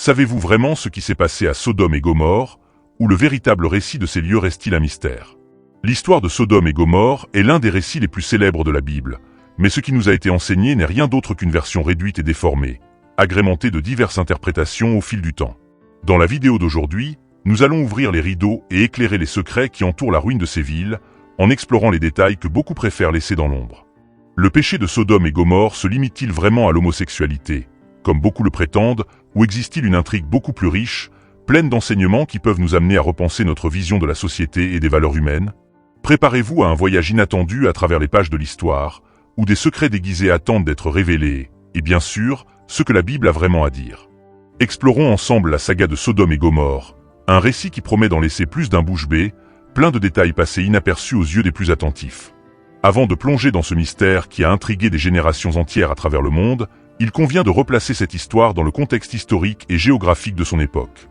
Savez-vous vraiment ce qui s'est passé à Sodome et Gomorrhe, ou le véritable récit de ces lieux reste-t-il un mystère? L'histoire de Sodome et Gomorrhe est l'un des récits les plus célèbres de la Bible, mais ce qui nous a été enseigné n'est rien d'autre qu'une version réduite et déformée, agrémentée de diverses interprétations au fil du temps. Dans la vidéo d'aujourd'hui, nous allons ouvrir les rideaux et éclairer les secrets qui entourent la ruine de ces villes, en explorant les détails que beaucoup préfèrent laisser dans l'ombre. Le péché de Sodome et Gomorrhe se limite-t-il vraiment à l'homosexualité, comme beaucoup le prétendent, ou existe-t-il une intrigue beaucoup plus riche, pleine d'enseignements qui peuvent nous amener à repenser notre vision de la société et des valeurs humaines? Préparez-vous à un voyage inattendu à travers les pages de l'histoire, où des secrets déguisés attendent d'être révélés, et bien sûr, ce que la Bible a vraiment à dire. Explorons ensemble la saga de Sodome et Gomorrhe, un récit qui promet d'en laisser plus d'un bouche bée, plein de détails passés inaperçus aux yeux des plus attentifs. Avant de plonger dans ce mystère qui a intrigué des générations entières à travers le monde, il convient de replacer cette histoire dans le contexte historique et géographique de son époque.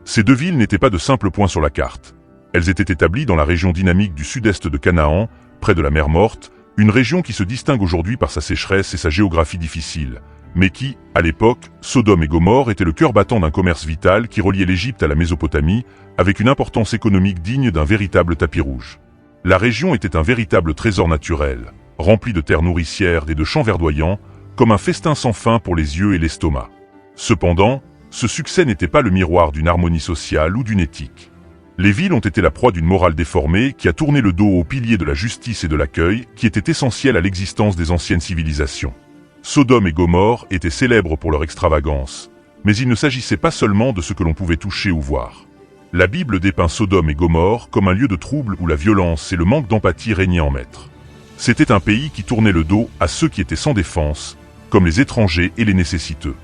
Ces deux villes n'étaient pas de simples points sur la carte. Elles étaient établies dans la région dynamique du sud-est de Canaan, près de la mer Morte, une région qui se distingue aujourd'hui par sa sécheresse et sa géographie difficile, mais qui, à l'époque, Sodome et Gomorrhe était le cœur battant d'un commerce vital qui reliait l'Égypte à la Mésopotamie, avec une importance économique digne d'un véritable tapis rouge. La région était un véritable trésor naturel, rempli de terres nourricières et de champs verdoyants, comme un festin sans fin pour les yeux et l'estomac. Cependant, ce succès n'était pas le miroir d'une harmonie sociale ou d'une éthique. Les villes ont été la proie d'une morale déformée qui a tourné le dos aux piliers de la justice et de l'accueil qui étaient essentiels à l'existence des anciennes civilisations. Sodome et Gomorrhe étaient célèbres pour leur extravagance, mais il ne s'agissait pas seulement de ce que l'on pouvait toucher ou voir. La Bible dépeint Sodome et Gomorrhe comme un lieu de trouble où la violence et le manque d'empathie régnaient en maître. C'était un pays qui tournait le dos à ceux qui étaient sans défense, comme les étrangers et les nécessiteux.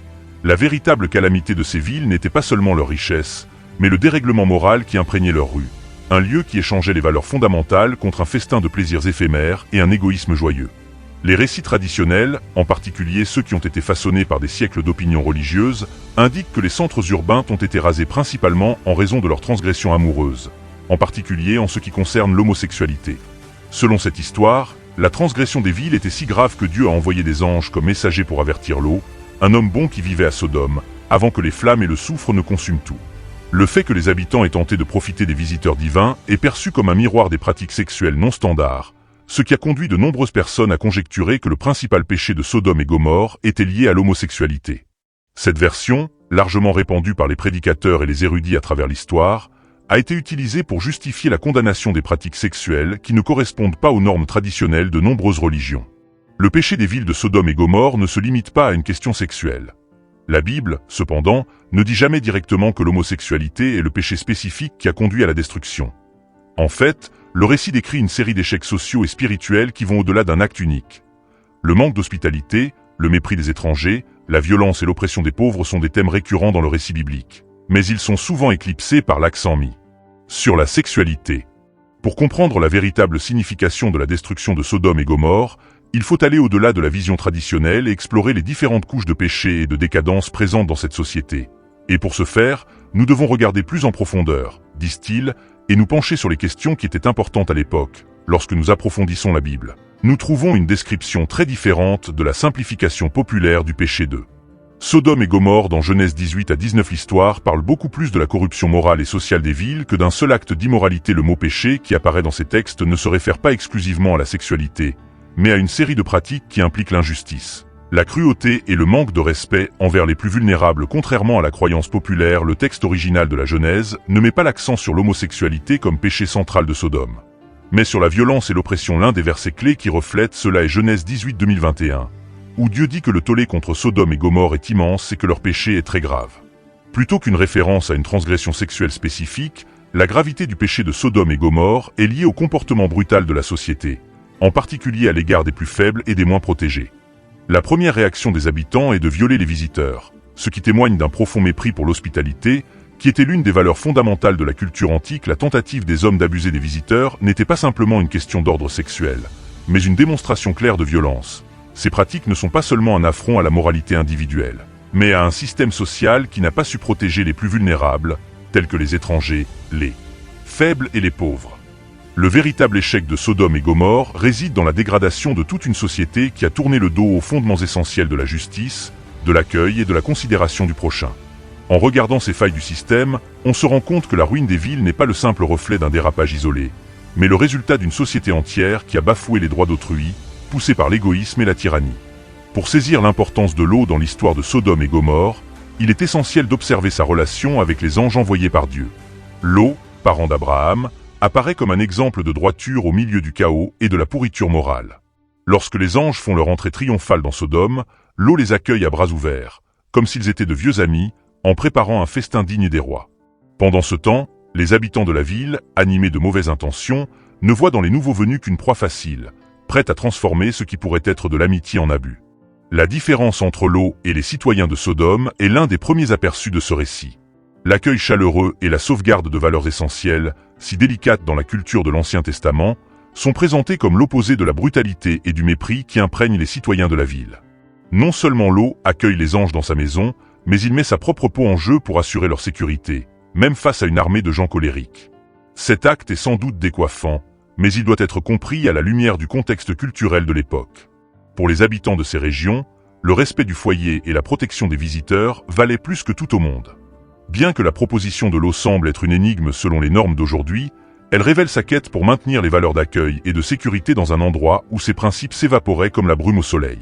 La véritable calamité de ces villes n'était pas seulement leur richesse, mais le dérèglement moral qui imprégnait leurs rues. Un lieu qui échangeait les valeurs fondamentales contre un festin de plaisirs éphémères et un égoïsme joyeux. Les récits traditionnels, en particulier ceux qui ont été façonnés par des siècles d'opinions religieuses, indiquent que les centres urbains ont été rasés principalement en raison de leurs transgressions amoureuses, en particulier en ce qui concerne l'homosexualité. Selon cette histoire, la transgression des villes était si grave que Dieu a envoyé des anges comme messagers pour avertir Lot, un homme bon qui vivait à Sodome, avant que les flammes et le soufre ne consument tout. Le fait que les habitants aient tenté de profiter des visiteurs divins est perçu comme un miroir des pratiques sexuelles non standards, ce qui a conduit de nombreuses personnes à conjecturer que le principal péché de Sodome et Gomorrhe était lié à l'homosexualité. Cette version, largement répandue par les prédicateurs et les érudits à travers l'histoire, a été utilisée pour justifier la condamnation des pratiques sexuelles qui ne correspondent pas aux normes traditionnelles de nombreuses religions. Le péché des villes de Sodome et Gomorrhe ne se limite pas à une question sexuelle. La Bible, cependant, ne dit jamais directement que l'homosexualité est le péché spécifique qui a conduit à la destruction. En fait, le récit décrit une série d'échecs sociaux et spirituels qui vont au-delà d'un acte unique. Le manque d'hospitalité, le mépris des étrangers, la violence et l'oppression des pauvres sont des thèmes récurrents dans le récit biblique. Mais ils sont souvent éclipsés par l'accent mis sur la sexualité. Pour comprendre la véritable signification de la destruction de Sodome et Gomorrhe, il faut aller au-delà de la vision traditionnelle et explorer les différentes couches de péché et de décadence présentes dans cette société. Et pour ce faire, nous devons regarder plus en profondeur, disent-ils, et nous pencher sur les questions qui étaient importantes à l'époque, lorsque nous approfondissons la Bible. Nous trouvons une description très différente de la simplification populaire du péché de Sodome et Gomorrhe dans Genèse 18 à 19. L'histoire parle beaucoup plus de la corruption morale et sociale des villes que d'un seul acte d'immoralité. Le mot péché qui apparaît dans ces textes ne se réfère pas exclusivement à la sexualité, mais à une série de pratiques qui impliquent l'injustice, la cruauté et le manque de respect envers les plus vulnérables. Contrairement à la croyance populaire, le texte original de la Genèse ne met pas l'accent sur l'homosexualité comme péché central de Sodome, mais sur la violence et l'oppression. L'un des versets clés qui reflète cela est Genèse 18 2021, où Dieu dit que le tollé contre Sodome et Gomorrhe est immense et que leur péché est très grave. Plutôt qu'une référence à une transgression sexuelle spécifique, la gravité du péché de Sodome et Gomorrhe est liée au comportement brutal de la société, en particulier à l'égard des plus faibles et des moins protégés. La première réaction des habitants est de violer les visiteurs, ce qui témoigne d'un profond mépris pour l'hospitalité, qui était l'une des valeurs fondamentales de la culture antique. La tentative des hommes d'abuser des visiteurs n'était pas simplement une question d'ordre sexuel, mais une démonstration claire de violence. Ces pratiques ne sont pas seulement un affront à la moralité individuelle, mais à un système social qui n'a pas su protéger les plus vulnérables, tels que les étrangers, les faibles et les pauvres. Le véritable échec de Sodome et Gomorrhe réside dans la dégradation de toute une société qui a tourné le dos aux fondements essentiels de la justice, de l'accueil et de la considération du prochain. En regardant ces failles du système, on se rend compte que la ruine des villes n'est pas le simple reflet d'un dérapage isolé, mais le résultat d'une société entière qui a bafoué les droits d'autrui, poussée par l'égoïsme et la tyrannie. Pour saisir l'importance de l'eau dans l'histoire de Sodome et Gomorrhe, il est essentiel d'observer sa relation avec les anges envoyés par Dieu. Lot, parent d'Abraham, apparaît comme un exemple de droiture au milieu du chaos et de la pourriture morale. Lorsque les anges font leur entrée triomphale dans Sodome, Lot les accueille à bras ouverts, comme s'ils étaient de vieux amis, en préparant un festin digne des rois. Pendant ce temps, les habitants de la ville, animés de mauvaises intentions, ne voient dans les nouveaux venus qu'une proie facile, prête à transformer ce qui pourrait être de l'amitié en abus. La différence entre Lot et les citoyens de Sodome est l'un des premiers aperçus de ce récit. L'accueil chaleureux et la sauvegarde de valeurs essentielles, si délicates dans la culture de l'Ancien Testament, sont présentés comme l'opposé de la brutalité et du mépris qui imprègnent les citoyens de la ville. Non seulement Lot accueille les anges dans sa maison, mais il met sa propre peau en jeu pour assurer leur sécurité, même face à une armée de gens colériques. Cet acte est sans doute décoiffant, mais il doit être compris à la lumière du contexte culturel de l'époque. Pour les habitants de ces régions, le respect du foyer et la protection des visiteurs valaient plus que tout au monde. Bien que la proposition de Lot semble être une énigme selon les normes d'aujourd'hui, elle révèle sa quête pour maintenir les valeurs d'accueil et de sécurité dans un endroit où ces principes s'évaporaient comme la brume au soleil.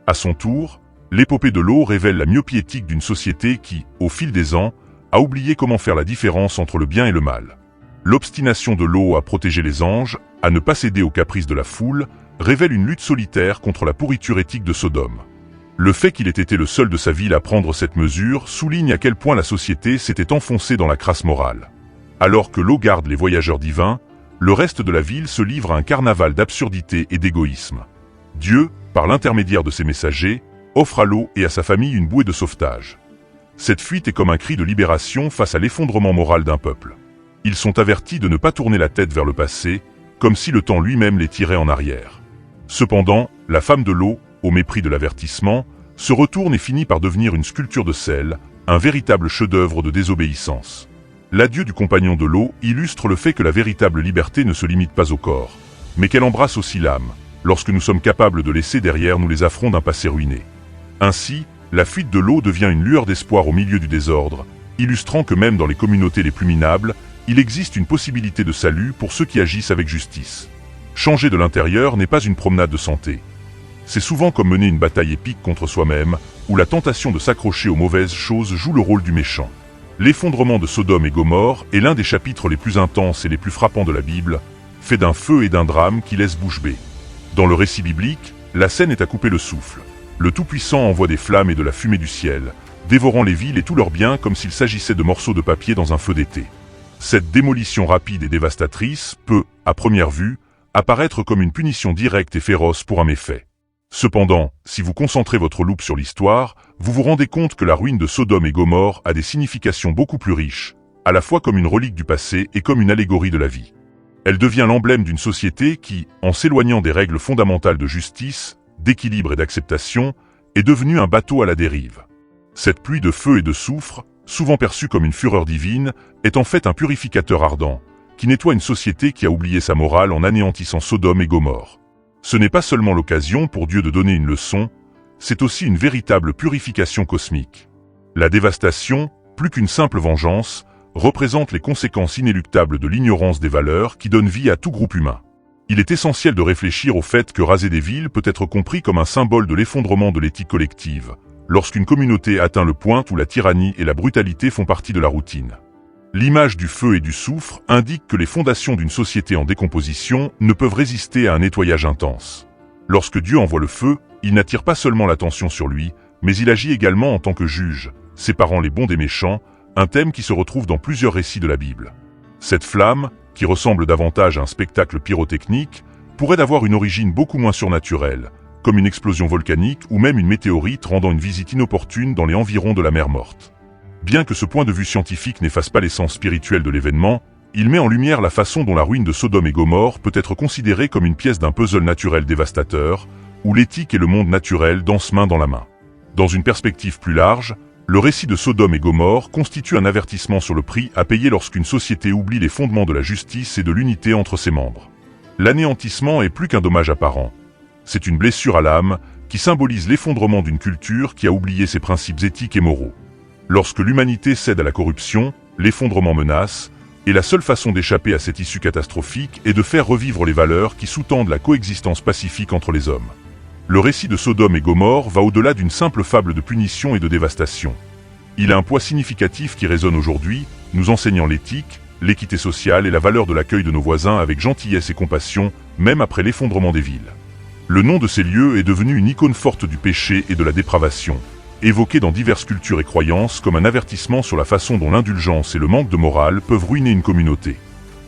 À son tour, l'épopée de Lot révèle la myopie éthique d'une société qui, au fil des ans, a oublié comment faire la différence entre le bien et le mal. L'obstination de Lot à protéger les anges, à ne pas céder aux caprices de la foule, révèle une lutte solitaire contre la pourriture éthique de Sodome. Le fait qu'il ait été le seul de sa ville à prendre cette mesure souligne à quel point la société s'était enfoncée dans la crasse morale. Alors que Lot garde les voyageurs divins, le reste de la ville se livre à un carnaval d'absurdité et d'égoïsme. Dieu, par l'intermédiaire de ses messagers, offre à Lot et à sa famille une bouée de sauvetage. Cette fuite est comme un cri de libération face à l'effondrement moral d'un peuple. Ils sont avertis de ne pas tourner la tête vers le passé, comme si le temps lui-même les tirait en arrière. Cependant, la femme de Lot, au mépris de l'avertissement, se retourne et finit par devenir une sculpture de sel, un véritable chef-d'œuvre de désobéissance. L'adieu du compagnon de Lot illustre le fait que la véritable liberté ne se limite pas au corps, mais qu'elle embrasse aussi l'âme, lorsque nous sommes capables de laisser derrière nous les affronts d'un passé ruiné. Ainsi, la fuite de Lot devient une lueur d'espoir au milieu du désordre, illustrant que même dans les communautés les plus minables, il existe une possibilité de salut pour ceux qui agissent avec justice. Changer de l'intérieur n'est pas une promenade de santé. C'est souvent comme mener une bataille épique contre soi-même, où la tentation de s'accrocher aux mauvaises choses joue le rôle du méchant. L'effondrement de Sodome et Gomorrhe est l'un des chapitres les plus intenses et les plus frappants de la Bible, fait d'un feu et d'un drame qui laisse bouche bée. Dans le récit biblique, la scène est à couper le souffle. Le Tout-Puissant envoie des flammes et de la fumée du ciel, dévorant les villes et tous leurs biens comme s'il s'agissait de morceaux de papier dans un feu d'été. Cette démolition rapide et dévastatrice peut, à première vue, apparaître comme une punition directe et féroce pour un méfait. Cependant, si vous concentrez votre loupe sur l'histoire, vous vous rendez compte que la ruine de Sodome et Gomorrhe a des significations beaucoup plus riches, à la fois comme une relique du passé et comme une allégorie de la vie. Elle devient l'emblème d'une société qui, en s'éloignant des règles fondamentales de justice, d'équilibre et d'acceptation, est devenue un bateau à la dérive. Cette pluie de feu et de soufre, souvent perçue comme une fureur divine, est en fait un purificateur ardent, qui nettoie une société qui a oublié sa morale en anéantissant Sodome et Gomorrhe. Ce n'est pas seulement l'occasion pour Dieu de donner une leçon, c'est aussi une véritable purification cosmique. La dévastation, plus qu'une simple vengeance, représente les conséquences inéluctables de l'ignorance des valeurs qui donnent vie à tout groupe humain. Il est essentiel de réfléchir au fait que raser des villes peut être compris comme un symbole de l'effondrement de l'éthique collective, lorsqu'une communauté atteint le point où la tyrannie et la brutalité font partie de la routine. L'image du feu et du soufre indique que les fondations d'une société en décomposition ne peuvent résister à un nettoyage intense. Lorsque Dieu envoie le feu, il n'attire pas seulement l'attention sur lui, mais il agit également en tant que juge, séparant les bons des méchants, un thème qui se retrouve dans plusieurs récits de la Bible. Cette flamme, qui ressemble davantage à un spectacle pyrotechnique, pourrait avoir une origine beaucoup moins surnaturelle, comme une explosion volcanique ou même une météorite rendant une visite inopportune dans les environs de la mer Morte. Bien que ce point de vue scientifique n'efface pas l'essence spirituelle de l'événement, il met en lumière la façon dont la ruine de Sodome et Gomorrhe peut être considérée comme une pièce d'un puzzle naturel dévastateur, où l'éthique et le monde naturel dansent main dans la main. Dans une perspective plus large, le récit de Sodome et Gomorrhe constitue un avertissement sur le prix à payer lorsqu'une société oublie les fondements de la justice et de l'unité entre ses membres. L'anéantissement est plus qu'un dommage apparent. C'est une blessure à l'âme qui symbolise l'effondrement d'une culture qui a oublié ses principes éthiques et moraux. Lorsque l'humanité cède à la corruption, l'effondrement menace, et la seule façon d'échapper à cette issue catastrophique est de faire revivre les valeurs qui sous-tendent la coexistence pacifique entre les hommes. Le récit de Sodome et Gomorrhe va au-delà d'une simple fable de punition et de dévastation. Il a un poids significatif qui résonne aujourd'hui, nous enseignant l'éthique, l'équité sociale et la valeur de l'accueil de nos voisins avec gentillesse et compassion, même après l'effondrement des villes. Le nom de ces lieux est devenu une icône forte du péché et de la dépravation, évoqué dans diverses cultures et croyances comme un avertissement sur la façon dont l'indulgence et le manque de morale peuvent ruiner une communauté.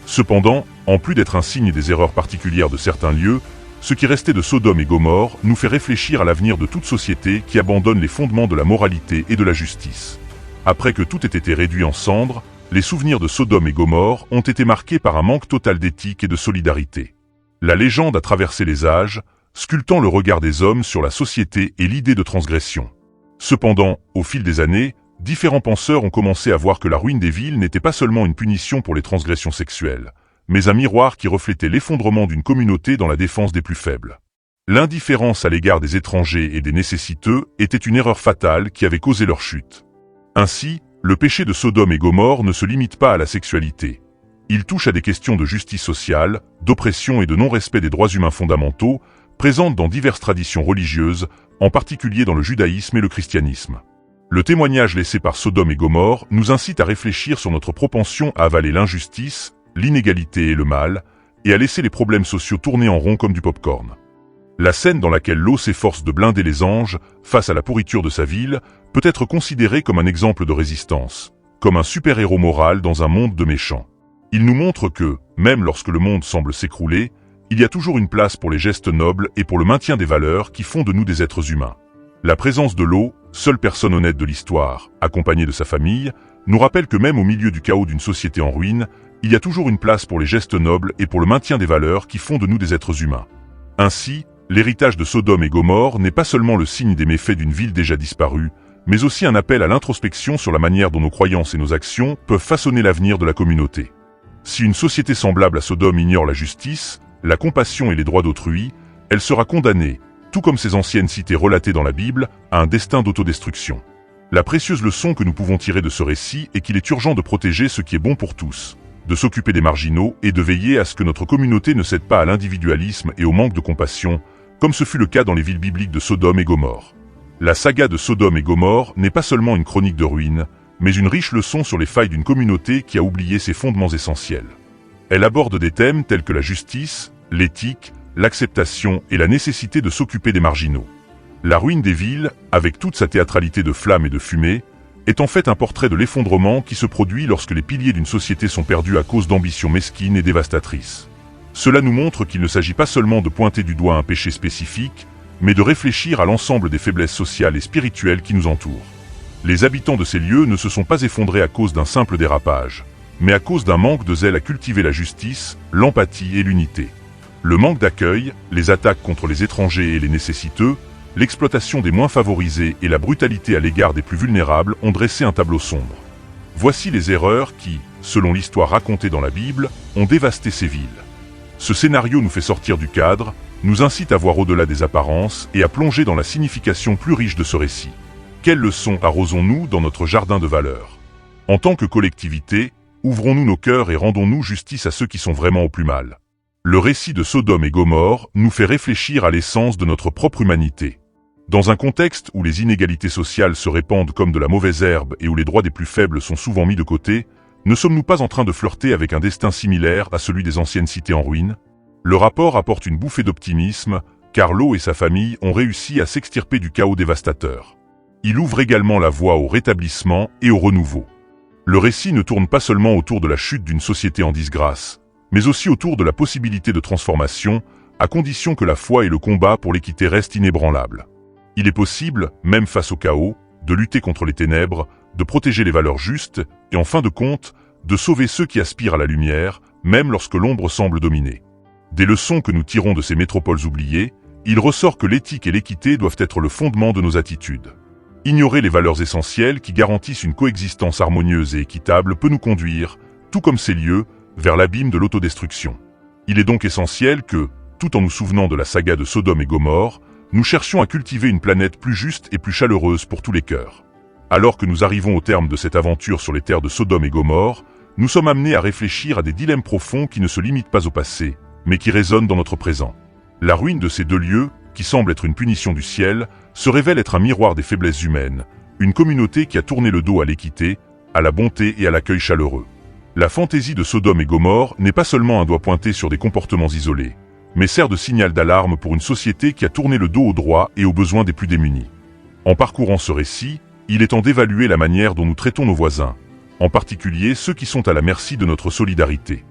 Cependant, en plus d'être un signe des erreurs particulières de certains lieux, ce qui restait de Sodome et Gomorrhe nous fait réfléchir à l'avenir de toute société qui abandonne les fondements de la moralité et de la justice. Après que tout ait été réduit en cendres, les souvenirs de Sodome et Gomorrhe ont été marqués par un manque total d'éthique et de solidarité. La légende a traversé les âges, sculptant le regard des hommes sur la société et l'idée de transgression. Cependant, au fil des années, différents penseurs ont commencé à voir que la ruine des villes n'était pas seulement une punition pour les transgressions sexuelles, mais un miroir qui reflétait l'effondrement d'une communauté dans la défense des plus faibles. L'indifférence à l'égard des étrangers et des nécessiteux était une erreur fatale qui avait causé leur chute. Ainsi, le péché de Sodome et Gomorrhe ne se limite pas à la sexualité. Il touche à des questions de justice sociale, d'oppression et de non-respect des droits humains fondamentaux, présentes dans diverses traditions religieuses, en particulier dans le judaïsme et le christianisme. Le témoignage laissé par Sodome et Gomorrhe nous incite à réfléchir sur notre propension à avaler l'injustice, l'inégalité et le mal, et à laisser les problèmes sociaux tourner en rond comme du pop-corn. La scène dans laquelle l'eau s'efforce de blinder les anges face à la pourriture de sa ville peut être considérée comme un exemple de résistance, comme un super-héros moral dans un monde de méchants. Il nous montre que, même lorsque le monde semble s'écrouler, il y a toujours une place pour les gestes nobles et pour le maintien des valeurs qui font de nous des êtres humains. La présence de l'eau, seule personne honnête de l'histoire, accompagnée de sa famille, nous rappelle que même au milieu du chaos d'une société en ruine, il y a toujours une place pour les gestes nobles et pour le maintien des valeurs qui font de nous des êtres humains. Ainsi, l'héritage de Sodome et Gomorrhe n'est pas seulement le signe des méfaits d'une ville déjà disparue, mais aussi un appel à l'introspection sur la manière dont nos croyances et nos actions peuvent façonner l'avenir de la communauté. Si une société semblable à Sodome ignore la justice, la compassion et les droits d'autrui, elle sera condamnée, tout comme ces anciennes cités relatées dans la Bible, à un destin d'autodestruction. La précieuse leçon que nous pouvons tirer de ce récit est qu'il est urgent de protéger ce qui est bon pour tous, de s'occuper des marginaux et de veiller à ce que notre communauté ne cède pas à l'individualisme et au manque de compassion, comme ce fut le cas dans les villes bibliques de Sodome et Gomorrhe. La saga de Sodome et Gomorrhe n'est pas seulement une chronique de ruines, mais une riche leçon sur les failles d'une communauté qui a oublié ses fondements essentiels. Elle aborde des thèmes tels que la justice, l'éthique, l'acceptation et la nécessité de s'occuper des marginaux. La ruine des villes, avec toute sa théâtralité de flammes et de fumée, est en fait un portrait de l'effondrement qui se produit lorsque les piliers d'une société sont perdus à cause d'ambitions mesquines et dévastatrices. Cela nous montre qu'il ne s'agit pas seulement de pointer du doigt un péché spécifique, mais de réfléchir à l'ensemble des faiblesses sociales et spirituelles qui nous entourent. Les habitants de ces lieux ne se sont pas effondrés à cause d'un simple dérapage, mais à cause d'un manque de zèle à cultiver la justice, l'empathie et l'unité. Le manque d'accueil, les attaques contre les étrangers et les nécessiteux, l'exploitation des moins favorisés et la brutalité à l'égard des plus vulnérables ont dressé un tableau sombre. Voici les erreurs qui, selon l'histoire racontée dans la Bible, ont dévasté ces villes. Ce scénario nous fait sortir du cadre, nous incite à voir au-delà des apparences et à plonger dans la signification plus riche de ce récit. Quelles leçons arrosons-nous dans notre jardin de valeurs? En tant que collectivité, ouvrons-nous nos cœurs et rendons-nous justice à ceux qui sont vraiment au plus mal. Le récit de Sodome et Gomorrhe nous fait réfléchir à l'essence de notre propre humanité. Dans un contexte où les inégalités sociales se répandent comme de la mauvaise herbe et où les droits des plus faibles sont souvent mis de côté, ne sommes-nous pas en train de flirter avec un destin similaire à celui des anciennes cités en ruine? Le rapport apporte une bouffée d'optimisme, car Lot et sa famille ont réussi à s'extirper du chaos dévastateur. Il ouvre également la voie au rétablissement et au renouveau. Le récit ne tourne pas seulement autour de la chute d'une société en disgrâce, mais aussi autour de la possibilité de transformation, à condition que la foi et le combat pour l'équité restent inébranlables. Il est possible, même face au chaos, de lutter contre les ténèbres, de protéger les valeurs justes, et en fin de compte, de sauver ceux qui aspirent à la lumière, même lorsque l'ombre semble dominer. Des leçons que nous tirons de ces métropoles oubliées, il ressort que l'éthique et l'équité doivent être le fondement de nos attitudes. Ignorer les valeurs essentielles qui garantissent une coexistence harmonieuse et équitable peut nous conduire, tout comme ces lieux, vers l'abîme de l'autodestruction. Il est donc essentiel que, tout en nous souvenant de la saga de Sodome et Gomorrhe, nous cherchions à cultiver une planète plus juste et plus chaleureuse pour tous les cœurs. Alors que nous arrivons au terme de cette aventure sur les terres de Sodome et Gomorrhe, nous sommes amenés à réfléchir à des dilemmes profonds qui ne se limitent pas au passé, mais qui résonnent dans notre présent. La ruine de ces deux lieux, qui semble être une punition du ciel, se révèle être un miroir des faiblesses humaines, une communauté qui a tourné le dos à l'équité, à la bonté et à l'accueil chaleureux. La fantaisie de Sodome et Gomorrhe n'est pas seulement un doigt pointé sur des comportements isolés, mais sert de signal d'alarme pour une société qui a tourné le dos au droit et aux besoins des plus démunis. En parcourant ce récit, il est temps d'évaluer la manière dont nous traitons nos voisins, en particulier ceux qui sont à la merci de notre solidarité.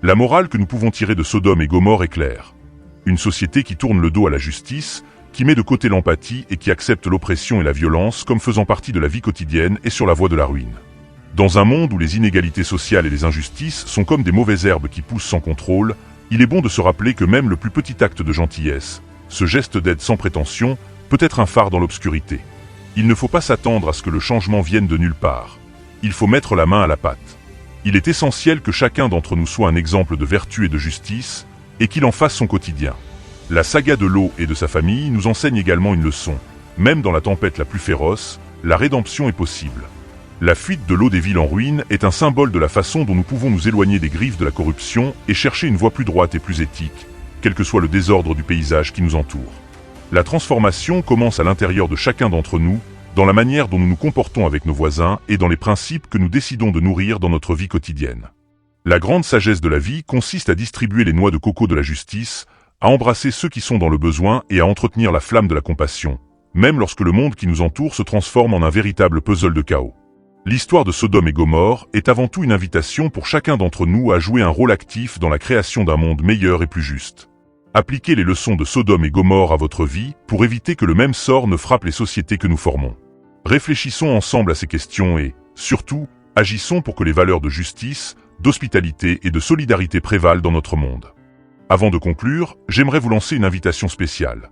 La morale que nous pouvons tirer de Sodome et Gomorrhe est claire. Une société qui tourne le dos à la justice, qui met de côté l'empathie et qui accepte l'oppression et la violence comme faisant partie de la vie quotidienne est sur la voie de la ruine. Dans un monde où les inégalités sociales et les injustices sont comme des mauvaises herbes qui poussent sans contrôle, il est bon de se rappeler que même le plus petit acte de gentillesse, ce geste d'aide sans prétention, peut être un phare dans l'obscurité. Il ne faut pas s'attendre à ce que le changement vienne de nulle part. Il faut mettre la main à la pâte. Il est essentiel que chacun d'entre nous soit un exemple de vertu et de justice, et qu'il en fasse son quotidien. La saga de Lot et de sa famille nous enseigne également une leçon. Même dans la tempête la plus féroce, la rédemption est possible. La fuite de l'eau des villes en ruine est un symbole de la façon dont nous pouvons nous éloigner des griffes de la corruption et chercher une voie plus droite et plus éthique, quel que soit le désordre du paysage qui nous entoure. La transformation commence à l'intérieur de chacun d'entre nous, dans la manière dont nous nous comportons avec nos voisins et dans les principes que nous décidons de nourrir dans notre vie quotidienne. La grande sagesse de la vie consiste à distribuer les noix de coco de la justice, à embrasser ceux qui sont dans le besoin et à entretenir la flamme de la compassion, même lorsque le monde qui nous entoure se transforme en un véritable puzzle de chaos. L'histoire de Sodome et Gomorrhe est avant tout une invitation pour chacun d'entre nous à jouer un rôle actif dans la création d'un monde meilleur et plus juste. Appliquez les leçons de Sodome et Gomorrhe à votre vie pour éviter que le même sort ne frappe les sociétés que nous formons. Réfléchissons ensemble à ces questions et, surtout, agissons pour que les valeurs de justice, d'hospitalité et de solidarité prévalent dans notre monde. Avant de conclure, j'aimerais vous lancer une invitation spéciale.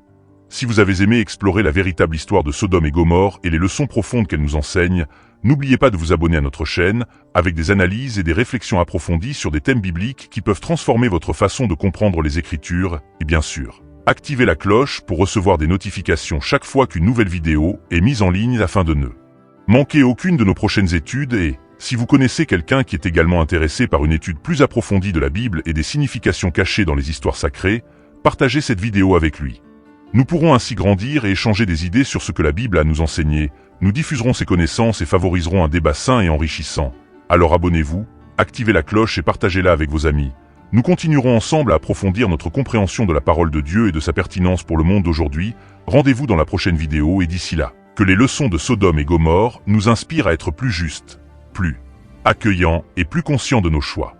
Si vous avez aimé explorer la véritable histoire de Sodome et Gomorrhe et les leçons profondes qu'elle nous enseigne, n'oubliez pas de vous abonner à notre chaîne, avec des analyses et des réflexions approfondies sur des thèmes bibliques qui peuvent transformer votre façon de comprendre les Écritures, et bien sûr, activez la cloche pour recevoir des notifications chaque fois qu'une nouvelle vidéo est mise en ligne afin de ne manquer aucune de nos prochaines études et, si vous connaissez quelqu'un qui est également intéressé par une étude plus approfondie de la Bible et des significations cachées dans les histoires sacrées, partagez cette vidéo avec lui. Nous pourrons ainsi grandir et échanger des idées sur ce que la Bible a à nous enseigner, nous diffuserons ces connaissances et favoriserons un débat sain et enrichissant. Alors abonnez-vous, activez la cloche et partagez-la avec vos amis. Nous continuerons ensemble à approfondir notre compréhension de la parole de Dieu et de sa pertinence pour le monde d'aujourd'hui. Rendez-vous dans la prochaine vidéo et d'ici là, que les leçons de Sodome et Gomorrhe nous inspirent à être plus justes, plus accueillants et plus conscients de nos choix.